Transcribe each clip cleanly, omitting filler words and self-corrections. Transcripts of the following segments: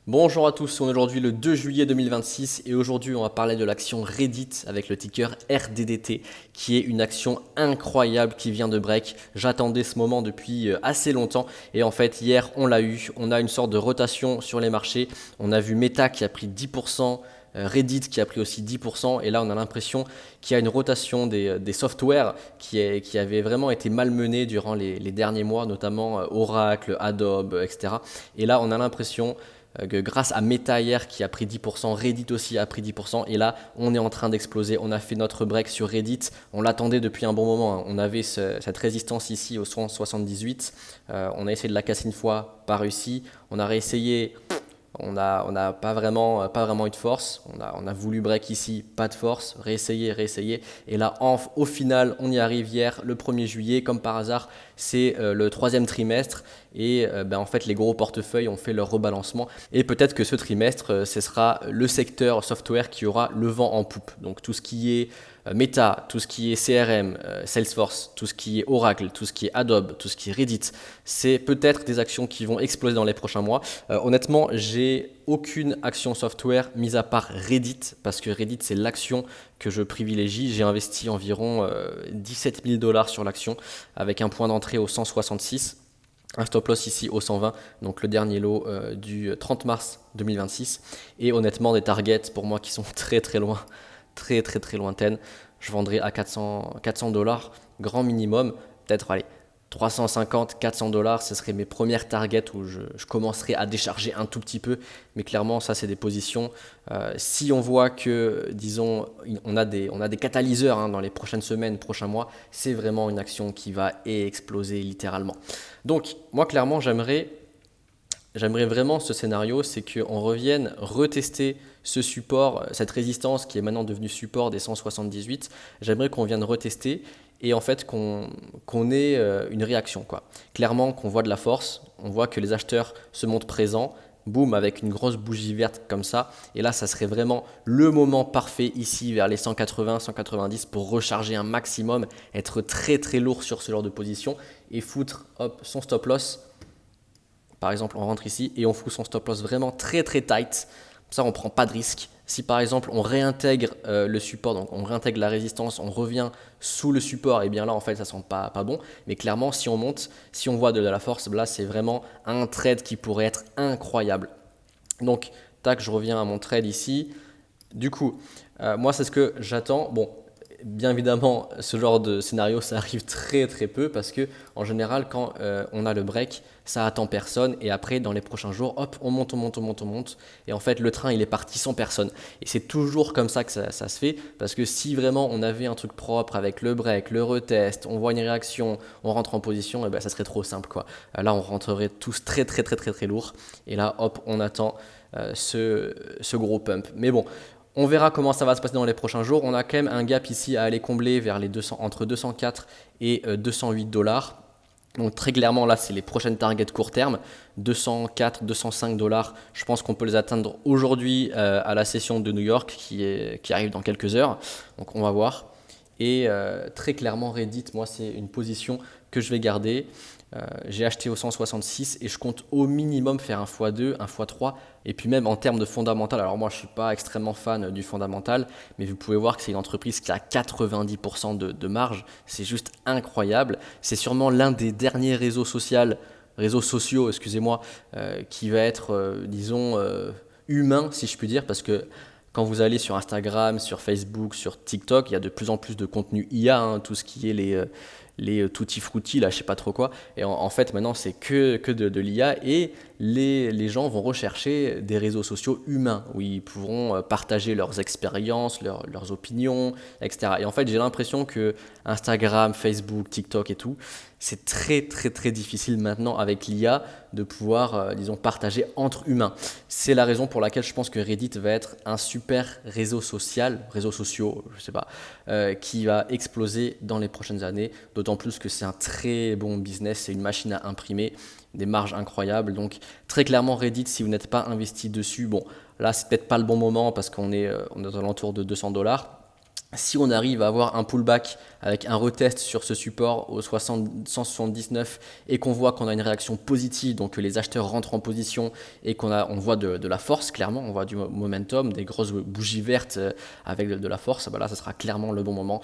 Bonjour à tous, on est aujourd'hui le 2 juillet 2026 et aujourd'hui on va parler de l'action Reddit avec le ticker RDDT qui est une action incroyable qui vient de break. J'attendais ce moment depuis assez longtemps et en fait hier on l'a eu, on a une sorte de rotation sur les marchés, on a vu Meta qui a pris 10%, Reddit qui a pris aussi 10% et là on a l'impression qu'il y a une rotation des softwares qui avait vraiment été malmenée durant les derniers mois, notamment Oracle, Adobe, etc. Et là on a l'impression que grâce à Meta hier qui a pris 10%, Reddit aussi a pris 10%, et là on est en train d'exploser. On a fait notre break sur Reddit, on l'attendait depuis un bon moment, hein. On avait cette résistance ici au 178, on a essayé de la casser une fois, pas réussi, on a réessayé, on a pas vraiment eu de force. On a voulu break ici, pas de force, réessayer. Et là, au final, on y arrive hier, le 1er juillet, comme par hasard, c'est le troisième trimestre. Et en fait, les gros portefeuilles ont fait leur rebalancement. Et peut-être que ce trimestre, ce sera le secteur software qui aura le vent en poupe. Donc tout ce qui est Meta, tout ce qui est CRM, Salesforce, tout ce qui est Oracle, tout ce qui est Adobe, tout ce qui est Reddit, c'est peut-être des actions qui vont exploser dans les prochains mois. Honnêtement, j'ai aucune action software mis à part Reddit parce que Reddit c'est l'action que je privilégie. J'ai investi environ 17 000 dollars sur l'action avec un point d'entrée au 166. Un stop loss ici au 120, donc le dernier lot du 30 mars 2026. Et honnêtement, des targets pour moi qui sont très très loin, très lointaines. Je vendrai à 400 dollars, grand minimum. Peut-être, allez, 350, 400 dollars, ce serait mes premières targets où je commencerai à décharger un tout petit peu. Mais clairement, ça, c'est des positions. Si on voit que, disons, on a des catalyseurs dans les prochaines semaines, prochains mois, c'est vraiment une action qui va exploser littéralement. Donc, moi, clairement, j'aimerais vraiment ce scénario, c'est qu'on revienne retester ce support, cette résistance qui est maintenant devenue support des 178. J'aimerais qu'on vienne retester et en fait qu'on ait une réaction, quoi. Clairement, qu'on voit de la force, on voit que les acheteurs se montrent présents, boum, avec une grosse bougie verte comme ça. Et là, ça serait vraiment le moment parfait ici vers les 180, 190 pour recharger un maximum, être très très lourd sur ce genre de position et foutre hop, son stop loss. Par exemple, on rentre ici et on fout son stop loss vraiment très très tight. Comme ça, on ne prend pas de risque. Si par exemple, on réintègre le support, donc on réintègre la résistance, on revient sous le support, et bien là, en fait, ça ne sent pas bon. Mais clairement, si on monte, si on voit de la force, là, c'est vraiment un trade qui pourrait être incroyable. Donc, tac, je reviens à mon trade ici. Du coup, moi, c'est ce que j'attends. Bon, bien évidemment, ce genre de scénario, ça arrive très très peu parce que en général, quand on a le break, ça attend personne et après, dans les prochains jours, hop, on monte et en fait, le train, il est parti sans personne. Et c'est toujours comme ça que ça se fait parce que si vraiment on avait un truc propre avec le break, le retest, on voit une réaction, on rentre en position, et ben ça serait trop simple, quoi. Là, on rentrerait tous très lourd et là, hop, on attend ce gros pump. Mais bon, on verra comment ça va se passer dans les prochains jours. On a quand même un gap ici à aller combler vers les 200, entre 204 et 208 dollars. Donc très clairement, là, c'est les prochaines targets court terme. 204, 205 dollars. Je pense qu'on peut les atteindre aujourd'hui à la session de New York qui arrive dans quelques heures. Donc on va voir. Et très clairement, Reddit, moi, c'est une position que je vais garder. J'ai acheté au 166 et je compte au minimum faire un x2, un x3 et puis même en termes de fondamental. Alors moi je ne suis pas extrêmement fan du fondamental, mais vous pouvez voir que c'est une entreprise qui a 90% de marge. C'est juste incroyable. C'est sûrement l'un des derniers réseaux sociaux, excusez-moi, qui va être, disons, humain si je puis dire, parce que quand vous allez sur Instagram, sur Facebook, sur TikTok, il y a de plus en plus de contenu IA, tout ce qui est les tutti frutti, là, je sais pas trop quoi. Et en fait, maintenant, c'est que de l'IA et les gens vont rechercher des réseaux sociaux humains où ils pourront partager leurs expériences, leurs opinions, etc. Et en fait, j'ai l'impression que Instagram, Facebook, TikTok et tout, c'est très difficile maintenant avec l'IA de pouvoir, disons, partager entre humains. C'est la raison pour laquelle je pense que Reddit va être un super réseau social, réseaux sociaux, je sais pas, qui va exploser dans les prochaines années. D'autant plus que c'est un très bon business, c'est une machine à imprimer, des marges incroyables. Donc très clairement Reddit, si vous n'êtes pas investi dessus, bon, là c'est peut-être pas le bon moment parce on est aux alentours de 200 dollars. Si on arrive à avoir un pullback avec un retest sur ce support au 179 et qu'on voit qu'on a une réaction positive, donc que les acheteurs rentrent en position et on voit de la force, clairement, on voit du momentum, des grosses bougies vertes avec de la force, bah là, ça sera clairement le bon moment.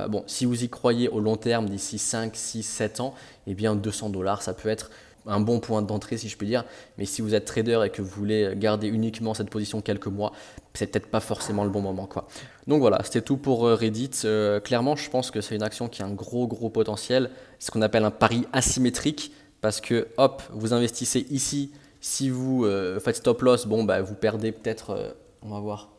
Bon, si vous y croyez au long terme, d'ici 5, 6, 7 ans, eh bien 200 $, ça peut être un bon point d'entrée si je peux dire, mais si vous êtes trader et que vous voulez garder uniquement cette position quelques mois, c'est peut-être pas forcément le bon moment quoi. Donc voilà, c'était tout pour Reddit. Clairement, je pense que c'est une action qui a un gros potentiel, ce qu'on appelle un pari asymétrique, parce que hop, vous investissez ici, si vous faites stop loss, bon bah vous perdez peut-être, on va voir,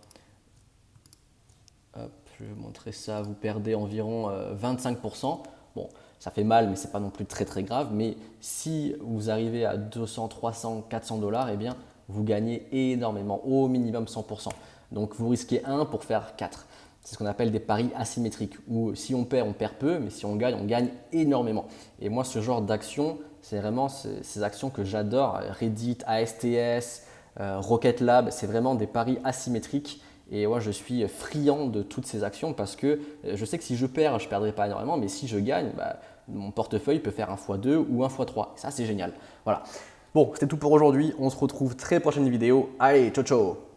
hop, je vais vous montrer ça, vous perdez environ 25%. Bon, ça fait mal, mais c'est pas non plus très grave. Mais si vous arrivez à 200, 300, 400 $, eh bien, vous gagnez énormément, au minimum 100%. Donc, vous risquez 1 pour faire 4. C'est ce qu'on appelle des paris asymétriques, où si on perd peu, mais si on gagne énormément. Et moi, ce genre d'action, c'est vraiment ces actions que j'adore. Reddit, ASTS, Rocket Lab, c'est vraiment des paris asymétriques. Et moi, je suis friand de toutes ces actions parce que je sais que si je perds, je ne perdrai pas énormément, mais si je gagne, bah, mon portefeuille peut faire un x2 ou un x3. Et ça, c'est génial. Voilà. Bon, c'était tout pour aujourd'hui. On se retrouve très prochaine vidéo. Allez, ciao ciao.